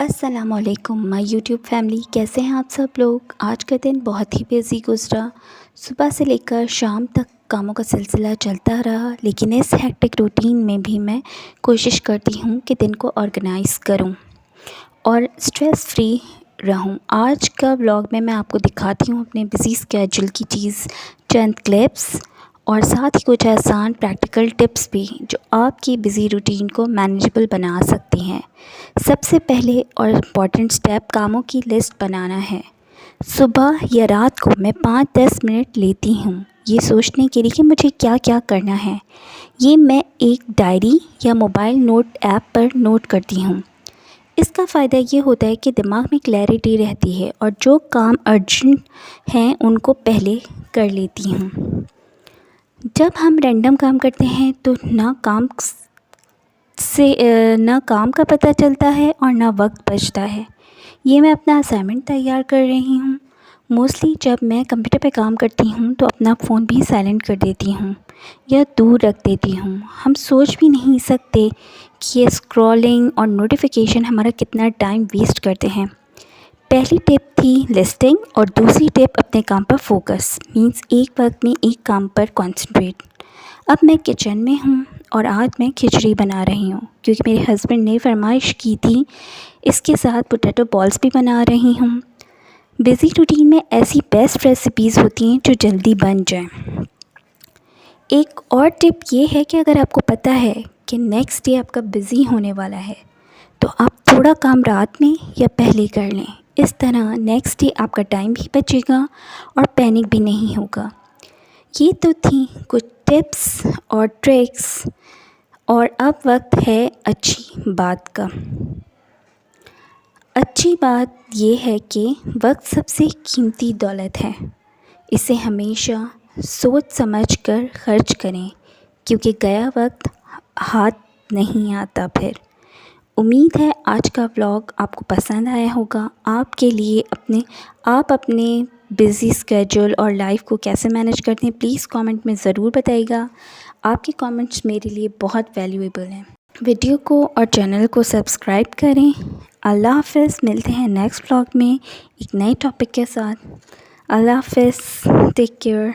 अस्सलामुअलैकुम my YouTube family, कैसे हैं आप सब लोग। आज का दिन बहुत ही बिज़ी गुजरा। सुबह से लेकर शाम तक कामों का सिलसिला चलता रहा, लेकिन इस हेक्टिक रूटीन में भी मैं कोशिश करती हूँ कि दिन को ऑर्गेनाइज़ करूँ और स्ट्रेस फ्री रहूँ। आज का व्लॉग में मैं आपको दिखाती हूँ अपने बिज़ी स्केड्यूल की चंद क्लिप्स और साथ ही कुछ आसान प्रैक्टिकल टिप्स भी जो आपकी बिज़ी रूटीन को मैनेजेबल बना सकती हैं। सबसे पहले और इम्पॉर्टेंट स्टेप कामों की लिस्ट बनाना है। सुबह या रात को मैं 5-10 मिनट लेती हूँ ये सोचने के लिए कि मुझे क्या क्या करना है। ये मैं एक डायरी या मोबाइल नोट ऐप पर नोट करती हूँ। इसका फ़ायदा ये होता है कि दिमाग में क्लैरिटी रहती है और जो काम अर्जेंट हैं उनको पहले कर लेती हूँ। जब हम रैंडम काम करते हैं तो ना काम का पता चलता है और ना वक्त बचता है। ये मैं अपना असाइनमेंट तैयार कर रही हूँ। मोस्टली जब मैं कंप्यूटर पे काम करती हूँ तो अपना फ़ोन भी साइलेंट कर देती हूँ या दूर रख देती हूँ। हम सोच भी नहीं सकते कि ये स्क्रॉलिंग और नोटिफिकेशन हमारा कितना टाइम वेस्ट करते हैं। पहली टिप थी लिस्टिंग और दूसरी टिप अपने काम पर फोकस, मीन्स एक वक्त में एक काम पर कंसंट्रेट। अब मैं किचन में हूँ और आज मैं खिचड़ी बना रही हूँ क्योंकि मेरे हस्बैंड ने फरमाइश की थी। इसके साथ पोटैटो बॉल्स भी बना रही हूँ। बिज़ी रूटीन में ऐसी बेस्ट रेसिपीज़ होती हैं जो जल्दी बन जाएं। एक और टिप ये है कि अगर आपको पता है कि नेक्स्ट डे आपका बिज़ी होने वाला है तो आप थोड़ा काम रात में या पहले कर लें। इस तरह नेक्स्ट डे आपका टाइम भी बचेगा और पैनिक भी नहीं होगा। ये तो थी कुछ टिप्स और ट्रिक्स, और अब वक्त है अच्छी बात का। अच्छी बात ये है कि वक्त सबसे कीमती दौलत है। इसे हमेशा सोच समझ कर खर्च करें क्योंकि गया वक्त हाथ नहीं आता फिर। उम्मीद है आज का व्लॉग आपको पसंद आया होगा। आपके लिए आप अपने बिज़ी स्केड्यूल और लाइफ को कैसे मैनेज करते हैं प्लीज़ कमेंट में ज़रूर बताइएगा। आपके कमेंट्स मेरे लिए बहुत वैल्यूएबल हैं। वीडियो को और चैनल को सब्सक्राइब करें। अल्लाह हाफ़िज़। मिलते हैं नेक्स्ट व्लॉग में एक नए टॉपिक के साथ। अल्लाह हाफ़िज़। Take care.